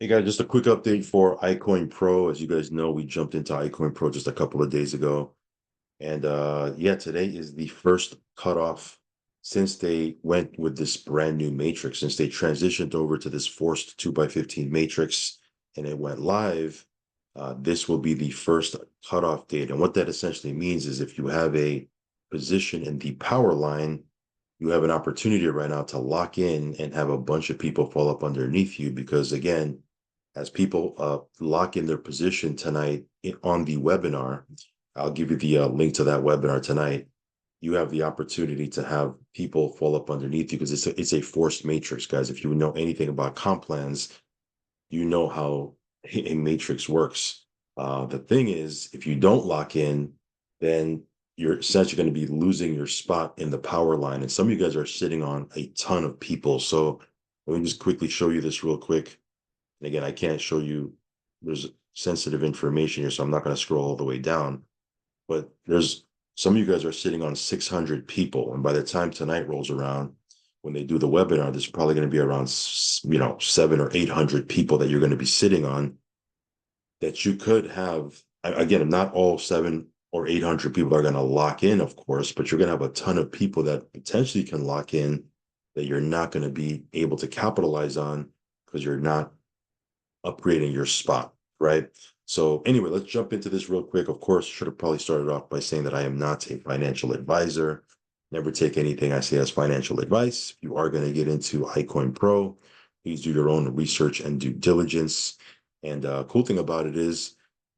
Hey guys, just a quick update for iCoinPro. As you guys know, we jumped into iCoinPro just a couple of days ago. And yeah, today is the first cutoff since they went with this brand new matrix, since they transitioned over to this forced 2x15 matrix and it went live. This will be the first cutoff date. And what that essentially means is if you have a position in the power line, you have an opportunity right now to lock in and have a bunch of people fall up underneath you because again, as people lock in their position tonight on the webinar, I'll give you the link to that webinar tonight. You have the opportunity to have people fall up underneath you because it's a forced matrix, guys. If you know anything about comp plans, you know how a matrix works. The thing is, if you don't lock in, then you're essentially going to be losing your spot in the power line. And some of you guys are sitting on a ton of people. So let me just quickly show you this real quick. And again, I can't show you, there's sensitive information here, so I'm not going to scroll all the way down. But there's some of you guys are sitting on 600 people. And by the time tonight rolls around, when they do the webinar, there's probably going to be around, 700 or 800 people that you're going to be sitting on that you could have. Again, not all 700 or 800 people are going to lock in, of course, but you're going to have a ton of people that potentially can lock in that you're not going to be able to capitalize on because you're not upgrading your spot, right? So anyway, let's jump into this real quick. Of course, should have probably started off by saying that I am not a financial advisor. Never take anything I say as financial advice. If you are going to get into iCoinPro, please do your own research and due diligence. And cool thing about it is,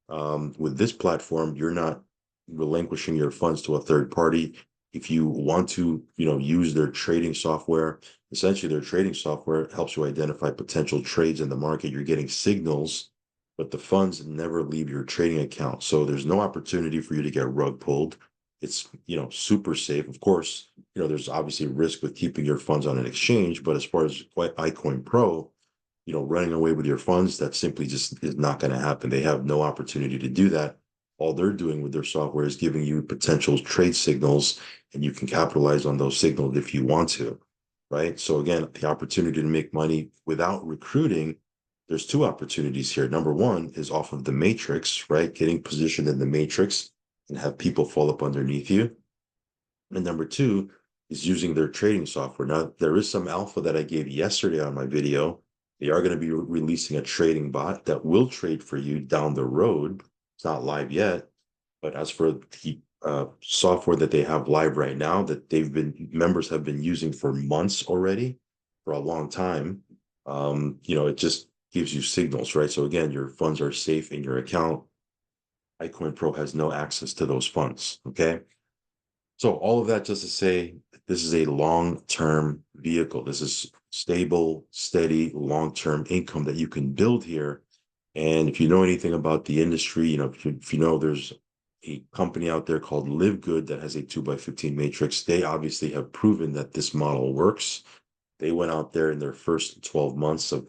with this platform, you're not relinquishing your funds to a third party. If you want to, use their trading software, essentially their trading software helps you identify potential trades in the market. You're getting signals, but the funds never leave your trading account. So there's no opportunity for you to get rug pulled. It's, super safe. Of course, there's obviously risk with keeping your funds on an exchange, but as far as iCoinPro, running away with your funds, that simply just is not going to happen. They have no opportunity to do that. All they're doing with their software is giving you potential trade signals, and you can capitalize on those signals if you want to, right? So again, the opportunity to make money without recruiting, there's two opportunities here. Number one is off of the matrix, right? Getting positioned in the matrix and have people fall up underneath you. And number two is using their trading software. Now, there is some alpha that I gave yesterday on my video. They are going to be releasing a trading bot that will trade for you down the road. It's not live yet, but as for the software that they have live right now, that members have been using for months already, for a long time, it just gives you signals, right? So again, your funds are safe in your account. iCoinPro has no access to those funds. Okay. So all of that just to say, this is a long-term vehicle. This is stable, steady, long-term income that you can build here. And if you know anything about the industry, if you know there's a company out there called Live Good that has a 2x15 matrix, they obviously have proven that this model works. They went out there in their first 12 months of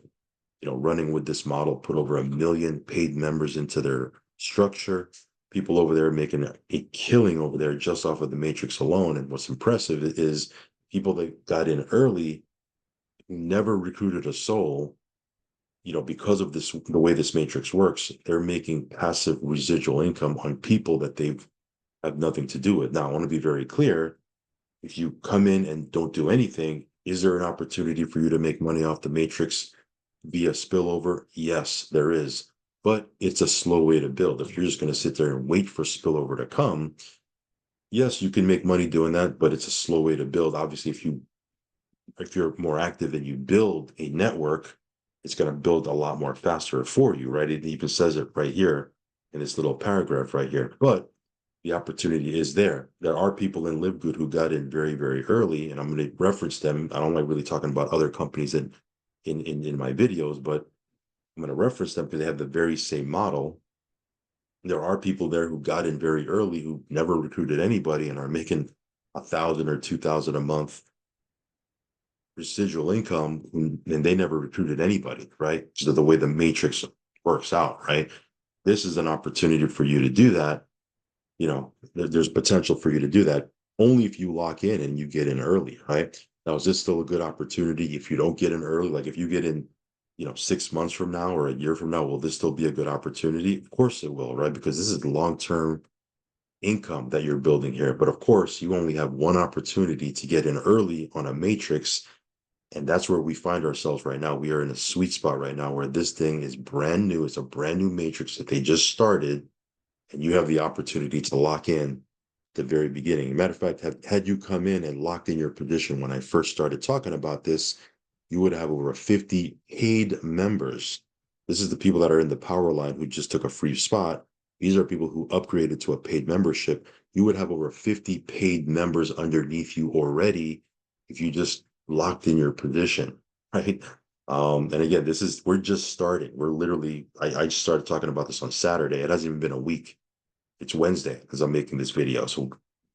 running with this model, put over 1 million paid members into their structure. People over there making a killing over there just off of the matrix alone. And what's impressive is people that got in early, never recruited a soul, because of the way this matrix works, they're making passive residual income on people that they've have nothing to do with. Now, I want to be very clear. If you come in and don't do anything, is there an opportunity for you to make money off the matrix via spillover? Yes, there is, but it's a slow way to build. If you're just going to sit there and wait for spillover to come, yes, you can make money doing that, but it's a slow way to build. Obviously, if you're more active and you build a network, it's going to build a lot more faster for you, right? It even says it right here in this little paragraph right here. But the opportunity is there. There are people in Live Good who got in very, very early, and I'm going to reference them. I don't like really talking about other companies in my videos, but I'm going to reference them because they have the very same model. There are people there who got in very early who never recruited anybody and are making 1,000 or 2,000 a month residual income, and they never recruited anybody, right? So the way the matrix works out, right? This is an opportunity for you to do that. There's potential for you to do that only if you lock in and you get in early, right? Now, is this still a good opportunity if you don't get in early? Like if you get in 6 months from now or a year from now, will this still be a good opportunity? Of course it will, right? Because this is long-term income that you're building here. But of course, you only have one opportunity to get in early on a matrix. And that's where we find ourselves right now. We are in a sweet spot right now where this thing is brand new. It's a brand new matrix that they just started, and you have the opportunity to lock in the very beginning. Matter of fact, had you come in and locked in your position when I first started talking about this, you would have over 50 paid members. This is the people that are in the power line who just took a free spot. These are people who upgraded to a paid membership. You would have over 50 paid members underneath you already if you just locked in your position, right? And again, we're just starting. We're literally, I just started talking about this on Saturday. It hasn't even been a week. It's Wednesday as I'm making this video. So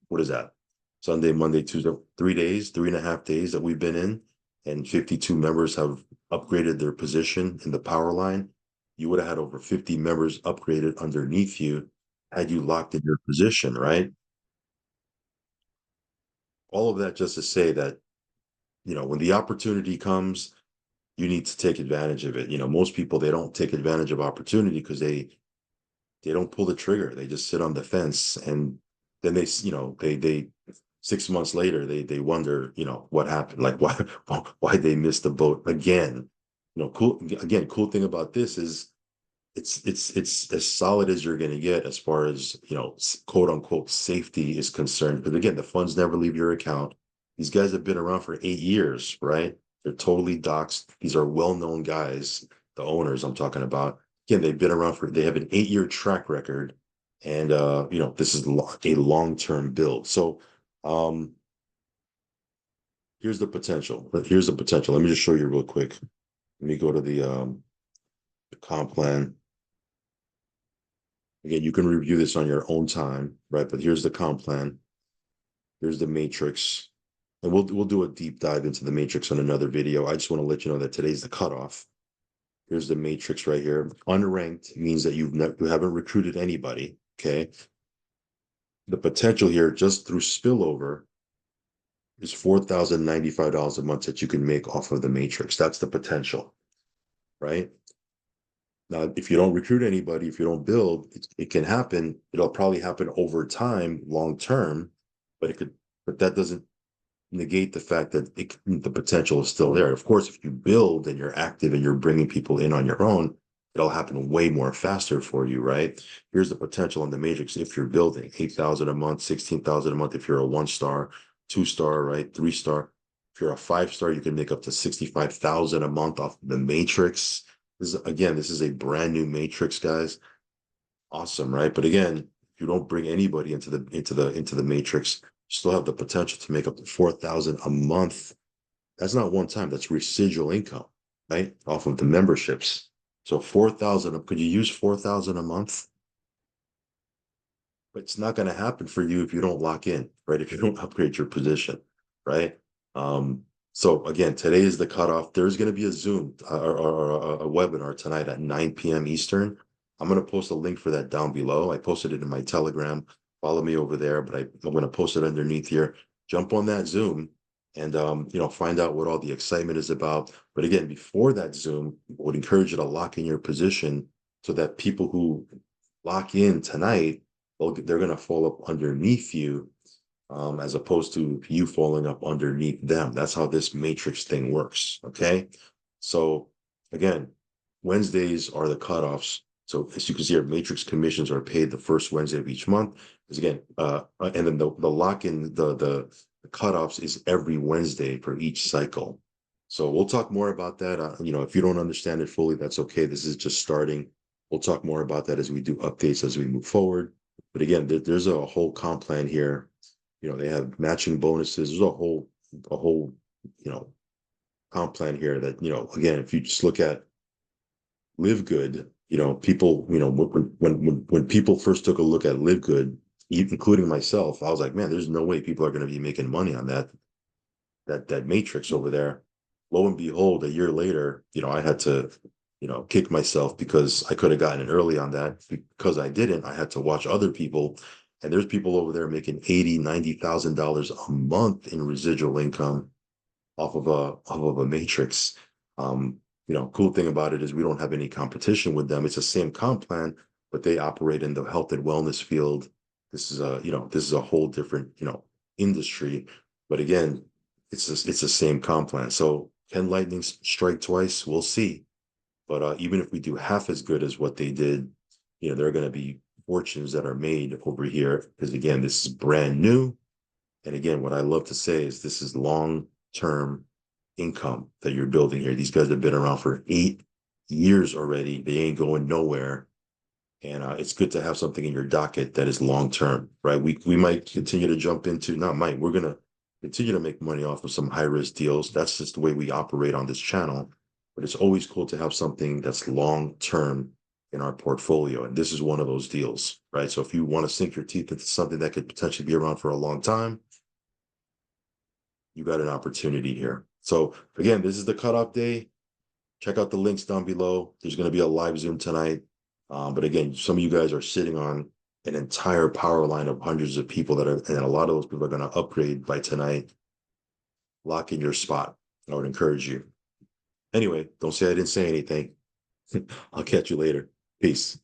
what is that? Sunday, Monday, Tuesday, 3 days, 3.5 days that we've been in, and 52 members have upgraded their position in the power line. You would have had over 50 members upgraded underneath you had you locked in your position, right? All of that just to say that, when the opportunity comes, you need to take advantage of it. Most people, they don't take advantage of opportunity because they don't pull the trigger. They just sit on the fence, and then they 6 months later they wonder, what happened, like why they missed the boat again. Cool thing about this is it's as solid as you're going to get as far as quote unquote safety is concerned. But again, the funds never leave your account. These guys have been around for 8 years, right? They're totally doxed. These are well-known guys, the owners I'm talking about. Again, they have an 8-year track record, and this is a long-term build. So here's the potential. Let me just show you real quick. Let me go to the comp plan. Again, you can review this on your own time, right? But here's the comp plan. Here's the matrix. And we'll do a deep dive into the matrix on another video. I just want to let you know that today's the cutoff. Here's the matrix right here. Unranked means that you haven't recruited anybody, okay? The potential here, just through spillover, is $4,095 a month that you can make off of the matrix. That's the potential, right? Now, if you don't recruit anybody, if you don't build, it can happen. It'll probably happen over time, long term, but that doesn't negate the fact that the potential is still there. Of course, if you build and you're active and you're bringing people in on your own, it'll happen way more faster for you, right? Here's the potential on the matrix. If you're building 8,000 a month, 16,000 a month, if you're a 1-star, 2-star, right, 3-star, if you're a 5-star, you can make up to 65,000 a month off the matrix. This is a brand new matrix, guys. Awesome, right? But again, if you don't bring anybody into the matrix, you still have the potential to make up to 4,000 a month. That's not one time, that's residual income, right? Off of the memberships. So 4,000, could you use 4,000 a month? But it's not going to happen for you if you don't lock in, right? If you don't upgrade your position, right? So again, today is the cutoff. There's going to be a Zoom or a webinar tonight at 9 p.m. Eastern. I'm going to post a link for that down below. I posted it in my Telegram. Follow me over there, but I'm going to post it underneath here. Jump on that Zoom and find out what all the excitement is about. But again, before that Zoom, I would encourage you to lock in your position so that people who lock in tonight, they're going to fall up underneath you, as opposed to you falling up underneath them. That's how this matrix thing works. Okay. So again, Wednesdays are the cutoffs. So as you can see, our matrix commissions are paid the first Wednesday of each month. Because again, and then the lock-in, the cutoffs is every Wednesday for each cycle. So we'll talk more about that. If you don't understand it fully, that's okay. This is just starting. We'll talk more about that as we do updates as we move forward. But again, there's a whole comp plan here. They have matching bonuses. There's a whole, comp plan here that, again, if you just look at Live Good, people, when people first took a look at Live Good, including myself, I was like, man, there's no way people are going to be making money on that matrix over there. Lo and behold, a year later, I had to, kick myself because I could have gotten in early on that. Because I didn't, I had to watch other people. And there's people over there making $80,000, $90,000 a month in residual income off of a matrix. cool thing about it is we don't have any competition with them. It's the same comp plan, but they operate in the health and wellness field. This is a whole different, industry. But again, it's the same comp plan. So can lightning strike twice? We'll see. But even if we do half as good as what they did, there are going to be fortunes that are made over here because again, this is brand new. And again, what I love to say is this is long-term income that you're building here. These guys have been around for 8 years already. They ain't going nowhere. And it's good to have something in your docket that is long-term, right? We might continue to jump into, not might, we're going to continue to make money off of some high-risk deals. That's just the way we operate on this channel. But it's always cool to have something that's long-term in our portfolio. And this is one of those deals, right? So if you want to sink your teeth into something that could potentially be around for a long time, you got an opportunity here. So again, this is the cutoff day. Check out the links down below. There's going to be a live Zoom tonight. But again, some of you guys are sitting on an entire power line of hundreds of people and a lot of those people are going to upgrade by tonight. Lock in your spot. I would encourage you. Anyway, don't say I didn't say anything. I'll catch you later. Peace.